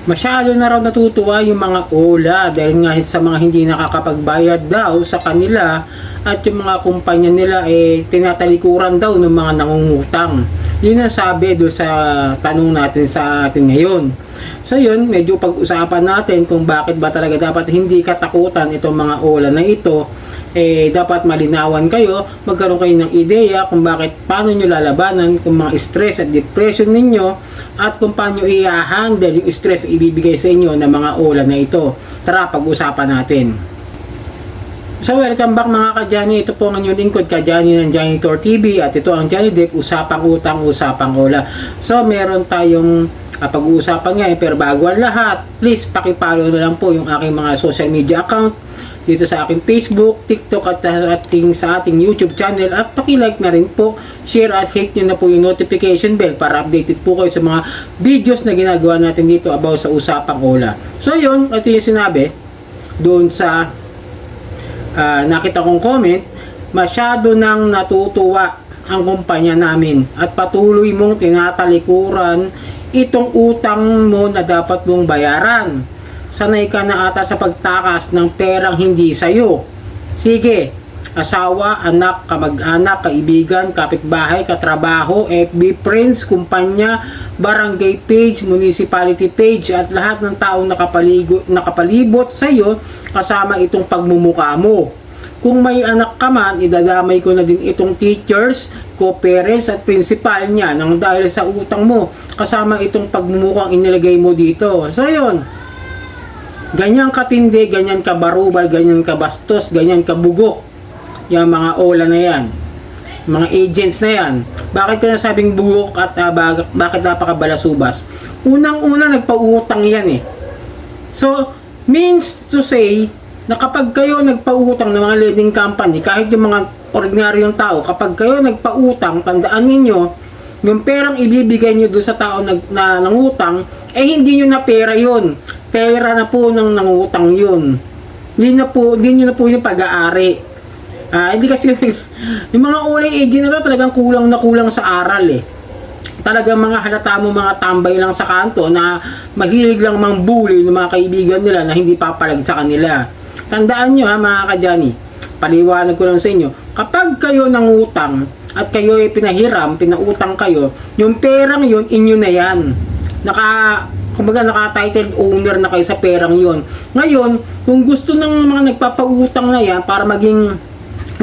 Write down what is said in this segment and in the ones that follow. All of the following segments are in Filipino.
Masyado na raw natutuwa yung mga OLA dahil nga sa mga hindi nakakapagbayad daw sa kanila at yung mga kumpanya nila tinatalikuran daw ng mga nangungutang. Yun ang sabi doon sa tanong natin sa atin ngayon. So yun, medyo pag-usapan natin kung bakit ba talaga dapat hindi katakutan itong mga OLA na ito. Dapat malinawan kayo, magkaroon kayo ng ideya kung bakit, paano nyo lalabanan kung mga stress at depression ninyo at kung paano i-handle yung stress na ibibigay sa inyo ng mga OLA na ito. Tara, pag-usapan natin. So welcome back mga ka-Johnny, ito po ang inyong lingkod ka-Johnny ng Janitor TV at ito ang Johnny Depp, usapang utang, usapang OLA. So meron tayong pag-uusapan ngayon, pero bago ang lahat, please pakipollow na lang po yung aking mga social media account dito sa aking Facebook, TikTok at sa ating YouTube channel at paki-like na rin po, share at hit nyo na po yung notification bell para updated po kayo sa mga videos na ginagawa natin dito about sa usapang OLA. So yun, ito yung sinabi doon sa nakita kong comment, masyado nang natutuwa ang kumpanya namin at patuloy mong tinatalikuran itong utang mo na dapat mong bayaran. Sanay ka na ata sa pagtakas ng perang hindi sa'yo. Sige, asawa, anak, kamag-anak, kaibigan, kapitbahay, katrabaho, FB friends, kumpanya, barangay page, municipality page, at lahat ng taong nakapalibot sa'yo kasama itong pagmumukha mo. Kung may anak ka man, idadamay ko na din itong teachers, co-parents at principal niya nang dahil sa utang mo kasama itong pagmumukhang inilagay mo dito. So yun, ganyan katindi, ganyan kabarubal, ganyan kabastos, ganyan kabugok yung mga OLA na yan, mga agents na yan. Bakit ko nasabing bugok at bakit napakabalasubas? Unang-una nagpautang yan So means to say na kapag kayo nagpautang ng mga lending company, kahit yung mga ordinaryong tao, kapag kayo nagpautang, tandaan ninyo, yung perang ibibigay nyo doon sa tao na nangutang, hindi nyo na pera yun. Pera na po ng nangutang yun. Hindi nyo na po yung pag-aari. Hindi kasi yung mga OLA agent na talagang kulang na kulang sa aral Talagang mga halata mo mga tambay lang sa kanto na mahilig lang mang-bully ng mga kaibigan nila na hindi papalag sa kanila. Tandaan nyo mga ka-Johnny, paliwanag ko lang sa inyo, kapag kayo nangutang at kayo pinahiram, pinautang kayo, yung perang yun, inyo na yan. Kumbaga naka-titled owner na kayo sa perang yun. Ngayon, kung gusto ng mga nagpapautang na yan para maging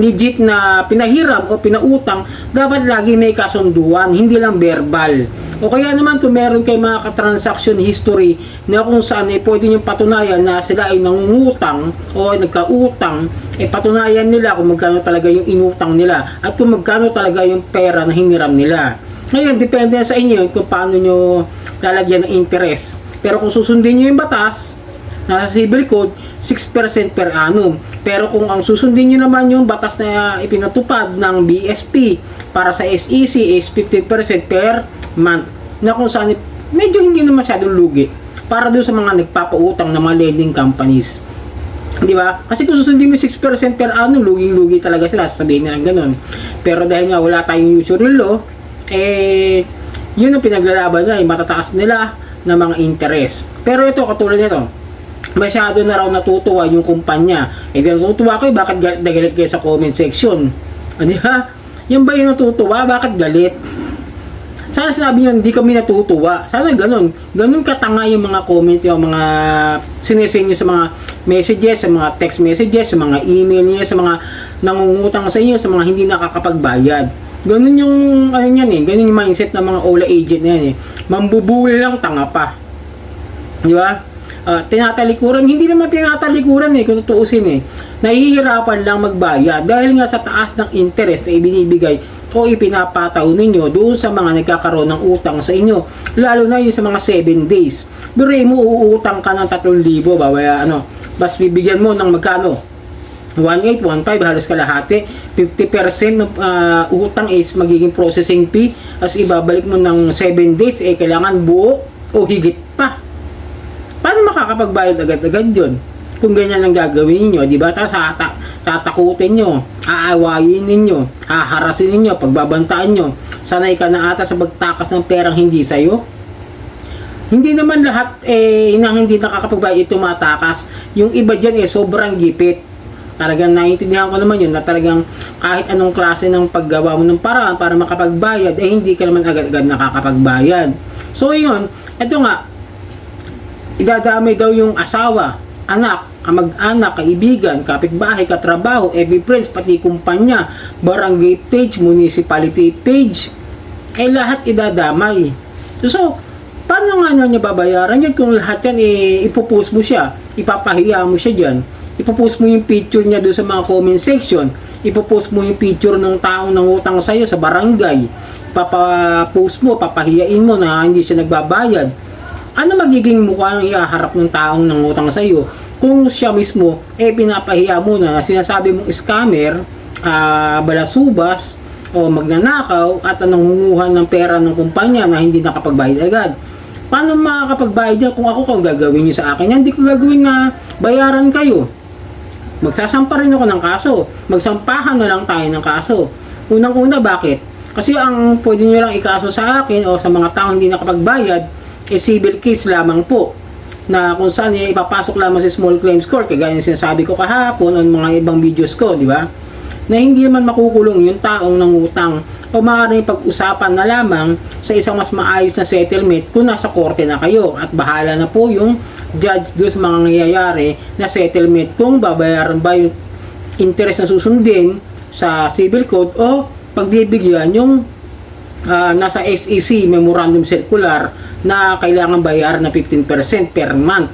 legit na pinahiram o pinautang, dapat lagi may kasunduan, hindi lang verbal. O kaya naman kung meron kay mga ka-transaction history na kung saan pwede nyo patunayan na sila ay nangungutang o nagkautang, patunayan nila kung magkano talaga yung inutang nila at kung magkano talaga yung pera na hiniram nila. Ngayon, depende sa inyo kung paano nyo lalagyan ng interest. Pero kung susundin nyo yung batas, nasa civil code, 6% per annum. Pero kung ang susundin nyo naman yung batas na ipinatupad ng BSP para sa SEC is 15% per month. Na kung saan medyo hindi na masyadong lugi para doon sa mga nagpapautang ng mga lending companies. Di ba? Kasi kung susundin mo 6% per annum, lugi-lugi talaga sila. Sasabihin nila ganun. Pero dahil nga wala tayong usury law, yun ang pinaglalaban nila, yung matataas nila na mga interest. Pero ito, katulad nito, masyado na raw natutuwa yung kumpanya. Natutuwa kayo, bakit galit kayo sa comment section? Di ba? Yung ba yung natutuwa, bakit galit? Sana sinabi nyo, hindi kami natutuwa. Sana ganun. Ganun katanga yung mga comments, yung mga sinesend nyo sa mga messages, sa mga text messages, sa mga email nyo, sa mga nangungutang sa inyo, sa mga hindi nakakapagbayad. Ganun yung, ganun yung mindset ng mga OLA agent na yan Mambubuli lang, tanga pa. Di ba? Tinatalikuran, hindi naman tinatalikuran kung tutuusin nahihirapan lang magbayad dahil nga sa taas ng interest na ibinibigay o ipinapataw ninyo doon sa mga nagkakaroon ng utang sa inyo, lalo na yung sa mga 7 days. Biro mo uutang ka ng 3,000, bas bibigyan mo ng magkano? 1,800, 1,500, halos kalahati. 50% ng utang is magiging processing fee, as ibabalik mo ng 7 days, kailangan buo o higit pa. Paano makakapagbayad agad-agad yun? Kung ganyan ang gagawin niyo, di ba? Tapos tatakutin nyo, aawayin ninyo, haharasin ninyo, pagbabantaan nyo. Sanay ka na ata sa pagtakas ng perang hindi sa'yo. Hindi naman lahat nang hindi nakakapagbayad tumatakas. Yung iba dyan sobrang gipit. Talagang naiintindihan ko naman yun na talagang kahit anong klase ng paggawa mo ng paraan para makapagbayad, hindi ka naman agad-agad nakakapagbayad. So yun, ito nga, idadamay daw yung asawa, anak, kamag-anak, kaibigan, kapitbahay, katrabaho, FB friends, pati kumpanya, barangay page, municipality page, lahat idadamay. So paano nga niya babayaran yun kung lahat yan ipopost mo siya, ipapahiya mo siya dyan, ipopost mo yung picture niya doon sa mga comment section, ipopost mo yung picture ng taong nangutang sa'yo sa barangay, papapost mo, papahiyain mo na hindi siya nagbabayad. Ano magiging mukha ang ihaharap ng taong nangutang sa'yo kung siya mismo pinapahiya mo na sinasabi mong scammer, balasubas, o magnanakaw at nangunguha ng pera ng kumpanya na hindi nakapagbayad agad? Paano makakapagbayad yan kung ako gagawin nyo sa akin? Hindi ko gagawin na bayaran kayo. Magsasampa rin ako ng kaso. Magsampahan na lang tayo ng kaso. Unang-una, bakit? Kasi ang pwede nyo lang ikaso sa akin o sa mga taong hindi nakapagbayad, civil case lamang po. Na kung saan ipapasok lamang sa small claims court, kagaya yung sinasabi ko kahapon o mga ibang videos ko, di ba? Na hindi naman makukulong yung taong nangutang o maaaring pag-usapan na lamang sa isang mas maayos na settlement kung nasa korte na kayo at bahala na po yung judge doon sa mga nangyayari na settlement kung babayaran ba yung interest na susundin sa civil code o pagbibigyan yung nasa SEC Memorandum Circular na kailangan bayaran na 15% per month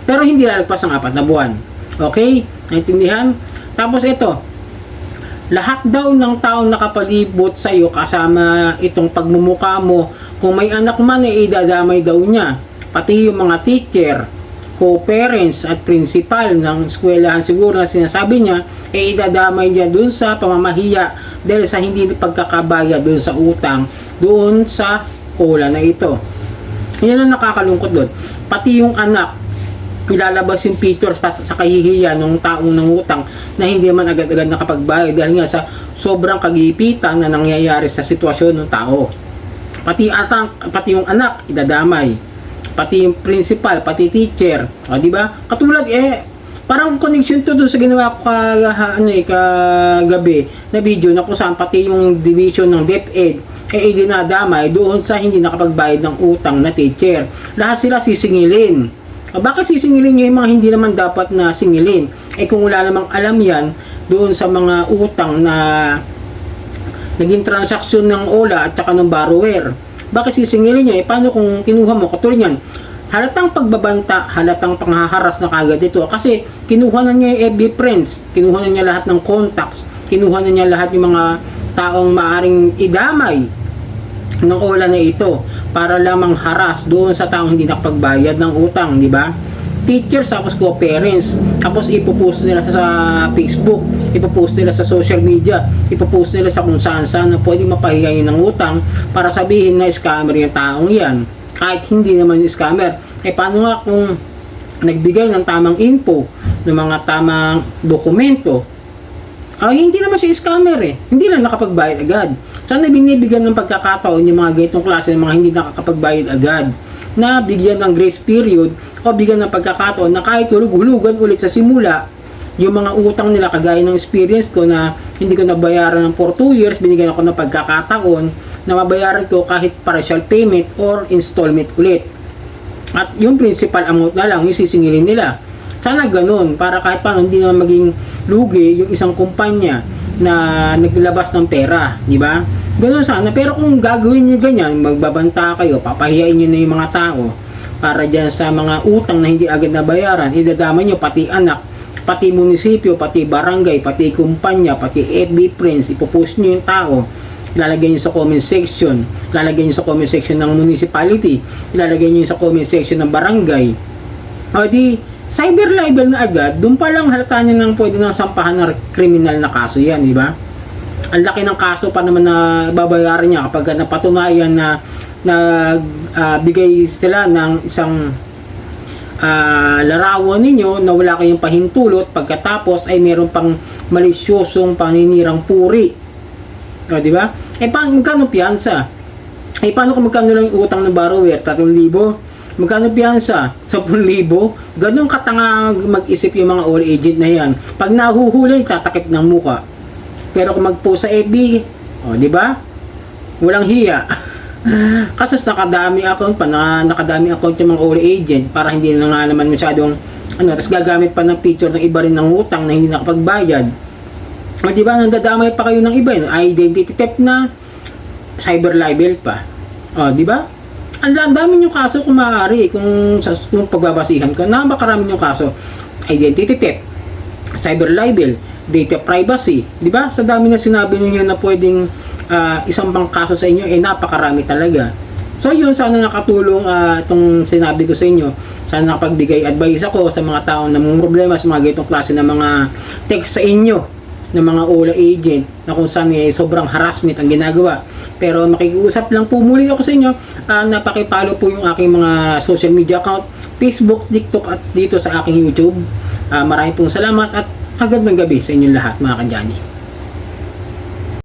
pero hindi lalagpas ng 4 na buwan. Okay? Naintindihan? Tapos ito, lahat daw ng taong nakapalibot sa iyo kasama itong pagmumukha mo, kung may anak man idadamay daw niya, pati yung mga teacher, co-parents at principal ng eskwelahan siguro na sinasabi niya, idadamay niya dun sa pamamahiya dahil sa hindi pagkakabayad dun sa utang doon sa cola na ito. Yan ang nakakalungkot doon. Pati yung anak, ilalabas yung pictures sa kahihiyan ng taong nangutang na hindi man agad-agad nakapagbayad dahil nga sa sobrang kagipitan na nangyayari sa sitwasyon ng tao. Pati yung anak idadamay, pati yung principal, pati teacher, di ba? Katulad parang connection to doon sa ginawa ko kagabi na video na kung saan pati yung division ng DepEd dinadamay doon sa hindi nakapagbayad ng utang na teacher. Lahat sila sisingilin. Bakit sisingilin nyo yung mga hindi naman dapat na singilin? Kung wala namang alam yan doon sa mga utang na naging transaksyon ng OLA at saka ng borrower. Bakit sisingilin nyo? Paano kung kinuha mo? Katulad yan, halatang pagbabanta, halatang panghaharas na kagad ito. Kasi kinuha na niya yung FB friends, kinuha na niya lahat ng contacts, kinuha na niya lahat yung mga taong maaring idamay ng OLA na ito para lamang haras doon sa taong hindi nakapagbayad ng utang, di ba? Teachers, tapos co-parents, tapos ipopost nila sa Facebook, ipopost nila sa social media, ipopost nila sa kung saan na pwedeng mapahiyain ng utang para sabihin na scammer yung taong yan, kahit hindi naman yung scammer. Paano nga kung nagbigay ng tamang info, ng mga tamang dokumento, hindi naman siya scammer hindi lang nakapagbayad agad. Sana binibigyan ng pagkakataon yung mga ganitong klase ng mga hindi nakakapagbayad agad na bigyan ng grace period o bigyan ng pagkakataon na kahit hulug-hulugan ulit sa simula yung mga utang nila, kagaya ng experience ko na hindi ko nabayaran ng for 2 years, binigyan ako ng pagkakataon na mabayaran ko kahit partial payment or installment ulit. At yung principal amount na lang yung sisingilin nila. Sana ganun, para kahit paano hindi naman maging lugi yung isang kumpanya na naglabas ng pera, di ba? Ganun sana. Pero kung gagawin niyo ganyan, magbabanta kayo, papahiyain niyo na yung mga tao para dyan sa mga utang na hindi agad nabayaran, idadama niyo pati anak, pati munisipyo, pati barangay, pati kumpanya, pati FB friends, ipopost niyo yung tao, ilalagay niyo sa comment section, ilalagay niyo sa comment section ng municipality, ilalagay niyo sa comment section ng barangay. O di cyber libel na agad, doon pa lang halata niyo nang pwede nang sampahan ng kriminal na kaso yan, di ba? Ang laki ng kaso pa naman na babayaran niya kapag napatunayan na bigay sila ng isang larawan ninyo na wala kayong pahintulot, pagkatapos ay meron pang malisyosong paninirang puri. O, di ba? Paano magkano piyansa? Paano kung magkano lang yung utang ng borrower? 3,000? Magkano piyansa? 10,000? Ganun katanga mag-isip yung mga all agent na yan. Pag nahuhuli, tatakip ng muka. Pero kung mag-post sa FB, di ba? Walang hiya. Kasi nakadami account pa, nakadami account yung mga all agent para hindi na nga naman masyadong tapos gagamit pa ng picture ng iba rin ng utang na hindi nakapagbayad. Di ba? Nandadamay pa kayo ng iba, identity theft na, cyber libel pa. Di ba? Ang dami yung kaso kung maaari, kung pagbabasihan ka, napakarami yung kaso. Identity theft, cyber libel, data privacy, di ba? Sa dami na sinabi niyo na pwedeng isang pang kaso sa inyo, napakarami talaga. So yun, sana nakatulong itong sinabi ko sa inyo. Sana nakapagbigay advice ako sa mga taong namang problema sa mga ganitong klase ng mga text sa inyo ng mga OLA agent na kung saan sobrang harassment ang ginagawa. Pero makikiusap lang po muli ako sa inyo, napakipalo po yung aking mga social media account, Facebook, TikTok at dito sa aking YouTube. Maraming pong salamat at magandang gabi sa inyong lahat mga kanjani.